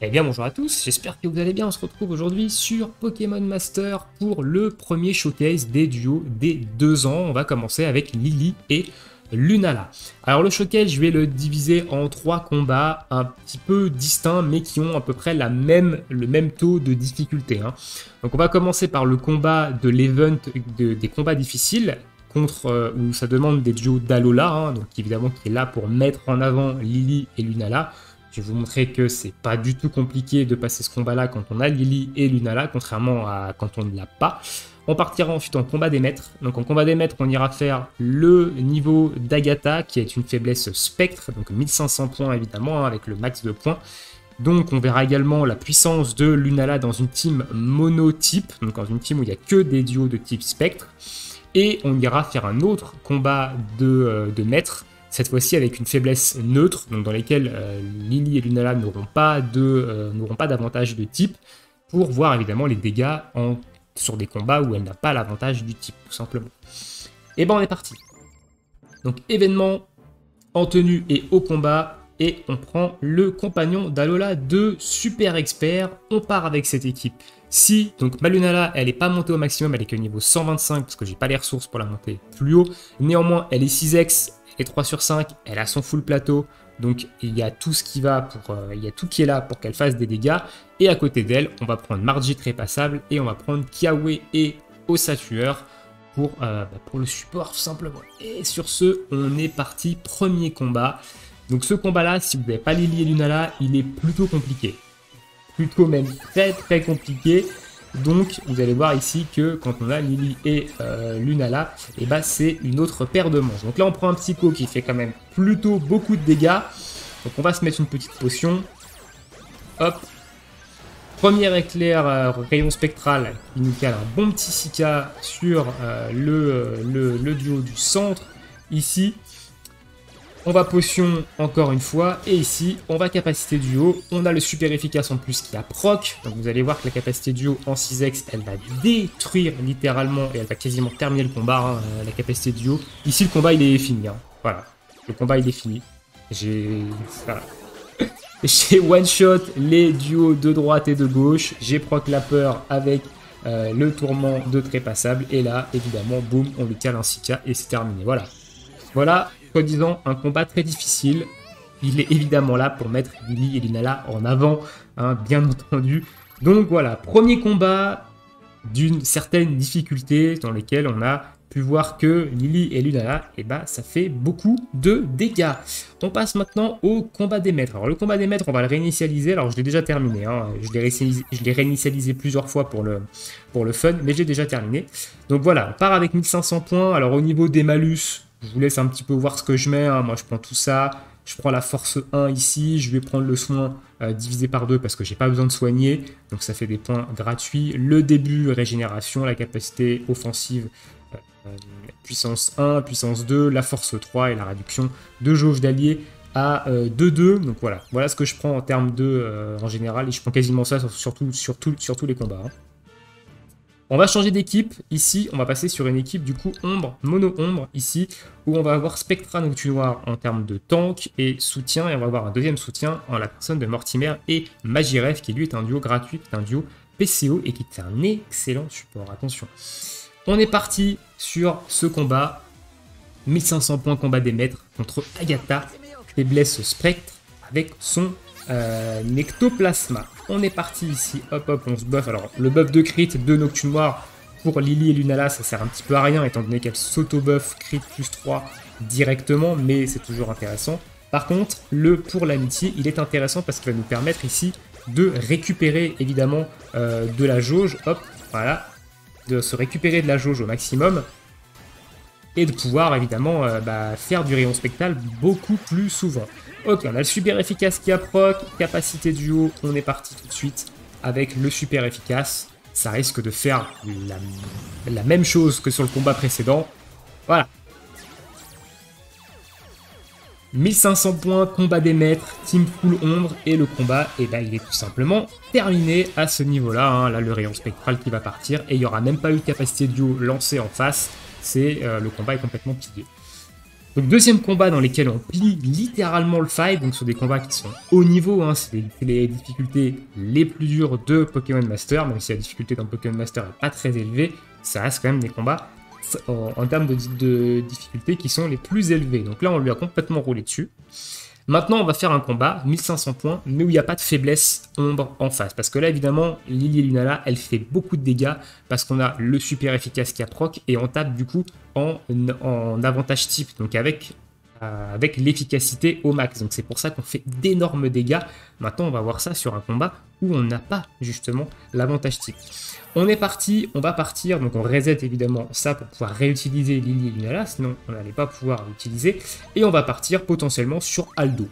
Eh bien bonjour à tous, j'espère que vous allez bien, on se retrouve aujourd'hui sur Pokémon Master pour le premier showcase des duos des 2 ans. On va commencer avec Lily et Lunala. Alors le showcase, je vais le diviser en 3 combats un petit peu distincts mais qui ont à peu près le même taux de difficulté. Donc on va commencer par le combat de l'event des combats difficiles contre où ça demande des duos d'Alola, donc évidemment qui est là pour mettre en avant Lily et Lunala. Je vais vous montrer que c'est pas du tout compliqué de passer ce combat-là quand on a Lily et Lunala, contrairement à quand on ne l'a pas. On partira ensuite en combat des maîtres. Donc en combat des maîtres, on ira faire le niveau d'Agatha, qui est une faiblesse spectre, donc 1500 points évidemment, avec le max de points. Donc on verra également la puissance de Lunala dans une team monotype, donc dans une team où il n'y a que des duos de type spectre. Et on ira faire un autre combat de maîtres, cette fois-ci avec une faiblesse neutre, donc dans lesquelles Lily et Lunala n'auront pas d'avantage de type, pour voir évidemment les dégâts sur des combats où elle n'a pas l'avantage du type, tout simplement. Et ben on est parti. Donc événement en tenue et au combat, et on prend le compagnon d'Alola de Super Expert. On part avec cette équipe. Si donc ma Lunala elle n'est pas montée au maximum, elle est que niveau 125 parce que j'ai pas les ressources pour la monter plus haut. Néanmoins elle est 6x, elle est 3 sur 5, elle a son full plateau. Donc il y a tout ce qui va pour, il y a tout qui est là pour qu'elle fasse des dégâts. Et à côté d'elle, on va prendre Margit trépassable et on va prendre Kiawe et Ossatueur pour le support tout simplement. Et sur ce, on est parti, premier combat. Donc ce combat-là, si vous n'avez pas Lily et Lunala, il est plutôt compliqué. Plutôt même très compliqué. Donc vous allez voir ici que quand on a Lily et Lunala, et bah c'est une autre paire de manches. Donc là on prend un psycho qui fait quand même plutôt beaucoup de dégâts. Donc on va se mettre une petite potion. Hop. Premier éclair rayon spectral qui nous cale un bon petit Sika sur le duo du centre. Ici. On va potion encore une fois, et ici, on va capacité duo. On a le super efficace en plus qui a proc. Donc vous allez voir que la capacité duo en 6x, elle va détruire littéralement, et elle va quasiment terminer le combat, la capacité duo. Ici, le combat, il est fini. Voilà, le combat, il est fini. J'ai one-shot les duos de droite et de gauche. J'ai proc la peur avec le tourment de trépassable. Et là, évidemment, boum, on lui cale un 6K et c'est terminé. Voilà. Soi-disant un combat très difficile. Il est évidemment là pour mettre Lily et Lunala en avant, bien entendu. Donc voilà, premier combat d'une certaine difficulté dans lequel on a pu voir que Lily et Lunala, ça fait beaucoup de dégâts. On passe maintenant au combat des maîtres. Alors le combat des maîtres, on va le réinitialiser. Alors je l'ai déjà terminé, je l'ai réinitialisé plusieurs fois pour le fun, mais j'ai déjà terminé. Donc voilà, on part avec 1500 points. Alors au niveau des malus, je vous laisse un petit peu voir ce que je mets. Moi, je prends tout ça. Je prends la force 1 ici. Je vais prendre le soin divisé par 2 parce que j'ai pas besoin de soigner. Donc, ça fait des points gratuits. Le début, régénération. La capacité offensive, puissance 1, puissance 2. La force 3 et la réduction de jauge d'alliés à 2-2. Donc, voilà ce que je prends en termes de en général. Et je prends quasiment ça sur tous les combats. On va changer d'équipe, ici on va passer sur une équipe du coup ombre, mono-ombre ici, où on va avoir Spectra Noctunoir en termes de tank et soutien, et on va avoir un deuxième soutien en la personne de Mortimer et Magiref qui lui est un duo gratuit, un duo PCO et qui est un excellent support, attention. On est parti sur ce combat, 1500 points combat des maîtres contre Agatha, faiblesse spectre avec son Nectoplasma. On est parti ici, hop, on se buff. Alors, le buff de crit de Noctunoir pour Lily et Lunala, ça sert un petit peu à rien, étant donné qu'elle s'auto-buff crit plus 3 directement, mais c'est toujours intéressant. Par contre, pour l'amitié, il est intéressant parce qu'il va nous permettre ici de récupérer, évidemment, de la jauge, hop, voilà, de se récupérer de la jauge au maximum, et de pouvoir, évidemment, faire du rayon spectral beaucoup plus souvent. Ok, on a le super efficace qui a proc, capacité duo, on est parti tout de suite avec le super efficace. Ça risque de faire la même chose que sur le combat précédent. Voilà. 1500 points, combat des maîtres, team full ombre, et le combat, il est tout simplement terminé à ce niveau-là. Là, le rayon spectral qui va partir, et il n'y aura même pas eu de capacité duo lancée en face. Le combat est complètement pillé. Donc deuxième combat dans lesquels on plie littéralement le fight, donc sur des combats qui sont haut niveau, hein, c'est les difficultés les plus dures de Pokémon Master, même si la difficulté dans Pokémon Master n'est pas très élevée, ça reste quand même des combats en termes de difficulté qui sont les plus élevés. Donc là on lui a complètement roulé dessus. Maintenant on va faire un combat, 1500 points, mais où il n'y a pas de faiblesse ombre en face. Parce que là évidemment, Lily Lunala, elle fait beaucoup de dégâts, parce qu'on a le super efficace qui a proc, et on tape du coup en avantage type, donc avec l'efficacité au max. Donc c'est pour ça qu'on fait d'énormes dégâts. Maintenant on va voir ça sur un combat où on n'a pas justement l'avantage type. On est parti, on va partir, donc on reset évidemment ça pour pouvoir réutiliser Lily Lunala, sinon on n'allait pas pouvoir l'utiliser. Et on va partir potentiellement sur Aldo.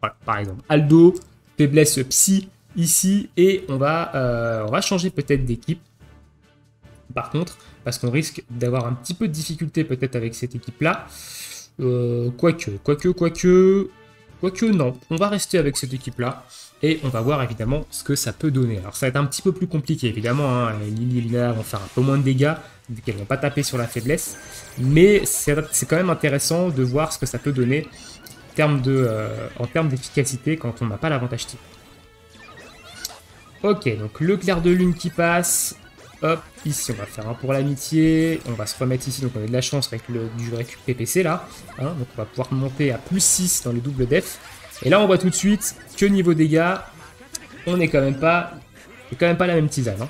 Voilà, par exemple, Aldo, faiblesse psy ici, et on va changer peut-être d'équipe. Par contre, parce qu'on risque d'avoir un petit peu de difficulté peut-être avec cette équipe-là. Quoique, non. On va rester avec cette équipe-là. Et on va voir évidemment ce que ça peut donner. Alors ça va être un petit peu plus compliqué évidemment, hein. Lily et Lina vont faire un peu moins de dégâts, vu qu'elles ne vont pas taper sur la faiblesse. Mais c'est quand même intéressant de voir ce que ça peut donner en termes d'efficacité quand on n'a pas l'avantage type. Ok, donc le clair de lune qui passe. Hop, ici on va faire un pour l'amitié. On va se remettre ici, donc on a de la chance avec du récup PPC là. Hein, donc on va pouvoir monter à plus 6 dans les doubles def. Et là, on voit tout de suite que niveau dégâts, on n'est quand même pas la même tisane. Hein.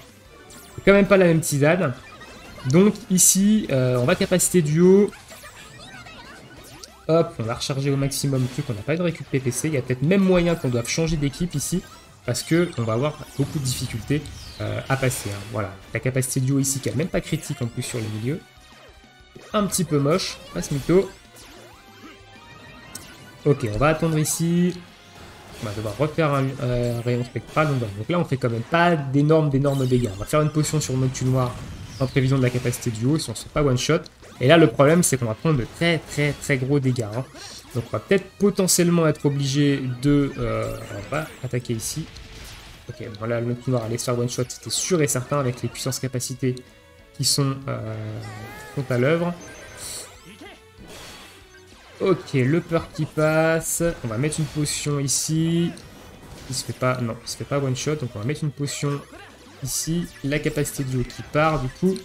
C'est quand même pas la même tisane. Donc ici, on va capacité duo. Hop, on va recharger au maximum le truc. On n'a pas eu de récup PPC. Il y a peut-être même moyen qu'on doive changer d'équipe ici. Parce qu'on va avoir beaucoup de difficultés à passer. Hein. Voilà, la capacité duo ici qui n'a même pas critique en plus sur le milieu. Un petit peu moche, passe mytho. Ok, on va attendre ici. On va devoir refaire un rayon spectral. Donc là, on fait quand même pas d'énormes dégâts. On va faire une potion sur Motu Noir en prévision de la capacité duo, si on ne se fait pas one shot. Et là, le problème, c'est qu'on va prendre de très gros dégâts. Hein. Donc on va peut-être potentiellement être obligé de... on va attaquer ici. Ok, voilà, le Motu Noir allait se faire one shot, c'était sûr et certain avec les puissances capacités qui sont à l'œuvre. Ok, le peur qui passe. On va mettre une potion ici. Il se fait pas... Non, il se fait pas one shot. Donc on va mettre une potion ici. La capacité duo qui part du coup.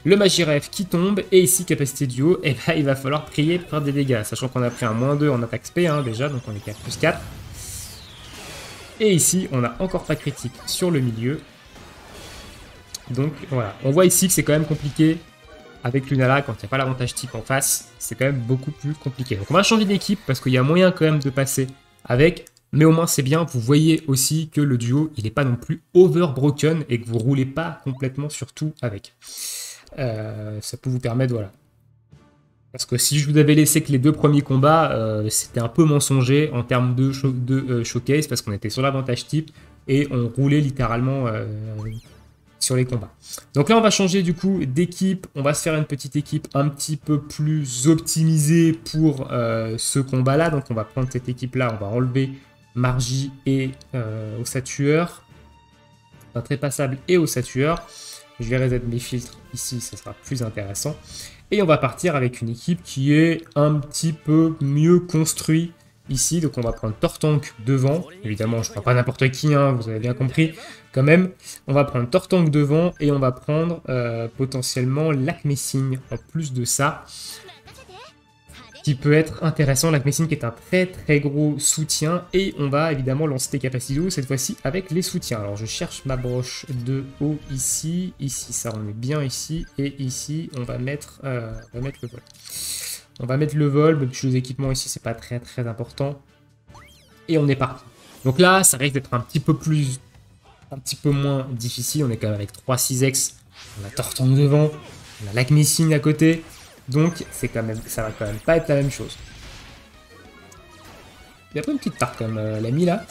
Le Magiref qui tombe. Et ici, capacité duo. Et ben, il va falloir prier pour faire des dégâts. Sachant qu'on a pris un -2 en attaque SP hein, déjà. Donc on est qu'à +4. Et ici, on n'a encore pas critique sur le milieu. Donc voilà. On voit ici que c'est quand même compliqué. Avec Lunala, quand il n'y a pas l'avantage type en face, c'est quand même beaucoup plus compliqué. Donc on va changer d'équipe parce qu'il y a moyen quand même de passer avec. Mais au moins c'est bien, vous voyez aussi que le duo, il n'est pas non plus overbroken et que vous ne roulez pas complètement sur tout avec. Ça peut vous permettre, voilà. Parce que si je vous avais laissé que les deux premiers combats, c'était un peu mensonger en termes de showcase parce qu'on était sur l'avantage type et on roulait littéralement... sur les combats. Donc là on va changer du coup d'équipe, on va se faire une petite équipe un petit peu plus optimisée pour ce combat là, donc on va prendre cette équipe là, on va enlever Margie et Osatueur, un trépassable et Osatueur, je vais reset mes filtres ici, ça sera plus intéressant, et on va partir avec une équipe qui est un petit peu mieux construite ici, donc on va prendre Tortank devant, évidemment je ne prends pas n'importe qui, hein, vous avez bien compris, quand même, on va prendre Tortank devant et on va prendre potentiellement Lakmessing en plus de ça, qui peut être intéressant, Lakmessing qui est un très gros soutien, et on va évidemment lancer des capacités d'eau cette fois-ci avec les soutiens. Alors je cherche ma broche de eau ici, ça on met bien ici, et ici on va mettre le vol. On va mettre le vol, même si les équipements ici, c'est pas très important. Et on est parti. Donc là, ça risque d'être un petit peu moins difficile. On est quand même avec 3 6X. On a Tortank devant. On a Lakmessing à côté. Donc, ça va quand même pas être la même chose. Il a pris une petite tarte comme l'ami là.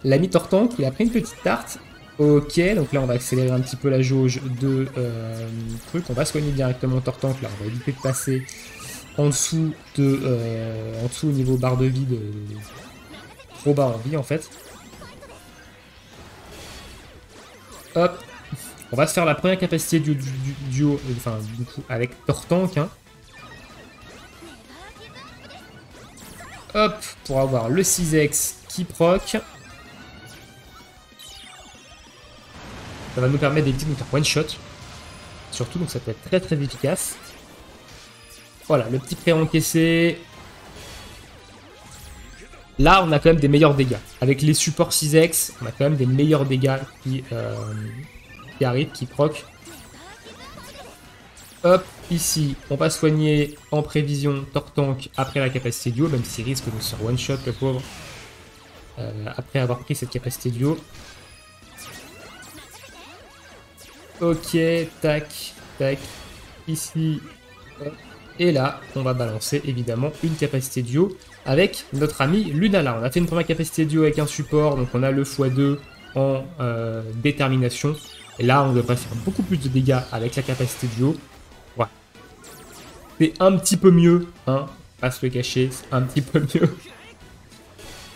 L'ami Tortank, il a pris une petite tarte. Ok, donc là on va accélérer un petit peu la jauge de truc. On va soigner directement Tortank. Là, on va éviter de passer en dessous au niveau barre de vie, trop bas en vie en fait. Hop, on va se faire la première capacité du duo, enfin du coup avec Tortank. Hein. Hop, pour avoir le 6X qui proc. Ça va nous permettre d'éviter de nous faire one shot. Surtout, donc ça peut être très très efficace. Voilà, le petit pré encaissé. Là, on a quand même des meilleurs dégâts. Avec les supports 6X, on a quand même des meilleurs dégâts qui arrivent, qui proc. Hop, ici, on va soigner en prévision Tortank après la capacité duo, même s'il risque de se faire one shot, le pauvre. Après avoir pris cette capacité duo. Ok, tac, tac. Ici, hop. Et là, on va balancer évidemment une capacité duo avec notre ami Lunala. On a fait une première capacité duo avec un support, donc on a le x2 en détermination. Et là, on devrait faire beaucoup plus de dégâts avec la capacité duo. Voilà. C'est un petit peu mieux, hein, pas se le cacher, c'est un petit peu mieux.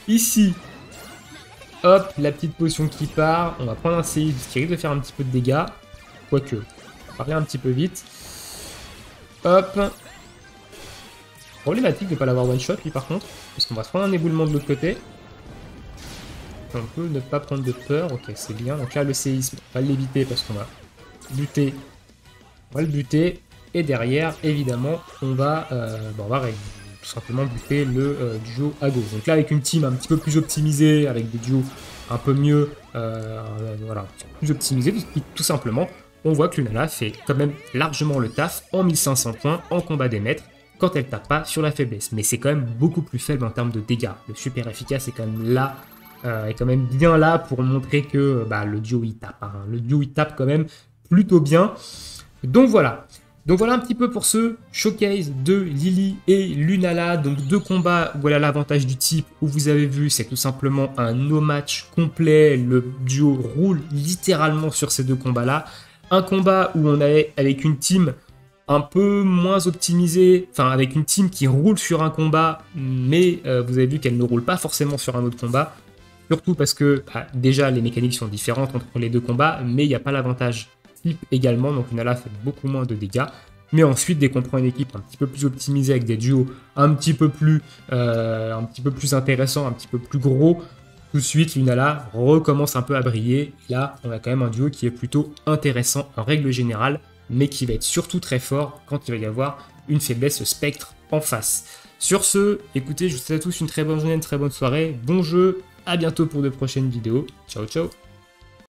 Ici, hop, la petite potion qui part. On va prendre un CI qui risque de faire un petit peu de dégâts. Quoique, on va parler un petit peu vite. Hop. Problématique de ne pas l'avoir one shot lui par contre, parce qu'on va se prendre un éboulement de l'autre côté. On peut ne pas prendre de peur, ok c'est bien. Donc là le séisme, on va l'éviter parce qu'on va buter. On va le buter. Et derrière, évidemment, on va tout simplement buter le duo à gauche. Donc là avec une team un petit peu plus optimisée, avec des duos un peu mieux, voilà, plus optimisés, tout simplement, on voit que Lunala fait quand même largement le taf en 1500 points en combat des maîtres, quand elle tape pas sur la faiblesse. Mais c'est quand même beaucoup plus faible en termes de dégâts. Le super efficace est quand même là, est quand même bien là pour montrer que le duo il tape. Hein. Le duo il tape quand même plutôt bien. Donc voilà. Donc voilà un petit peu pour ce showcase de Lily et Lunala. Donc deux combats où elle a l'avantage du type où vous avez vu, c'est tout simplement un no match complet. Le duo roule littéralement sur ces deux combats-là. Un combat où on est avec une team un peu moins optimisée, enfin avec une team qui roule sur un combat, mais vous avez vu qu'elle ne roule pas forcément sur un autre combat, surtout parce que déjà les mécaniques sont différentes entre les deux combats, mais il n'y a pas l'avantage type également, donc Lunala fait beaucoup moins de dégâts. Mais ensuite, dès qu'on prend une équipe un petit peu plus optimisée avec des duos un petit peu plus intéressants, un petit peu plus gros, tout de suite Lunala recommence un peu à briller. Là, on a quand même un duo qui est plutôt intéressant en règle générale, mais qui va être surtout très fort quand il va y avoir une faiblesse spectre en face. Sur ce, écoutez, je vous souhaite à tous une très bonne journée, une très bonne soirée, bon jeu, à bientôt pour de prochaines vidéos, ciao ciao.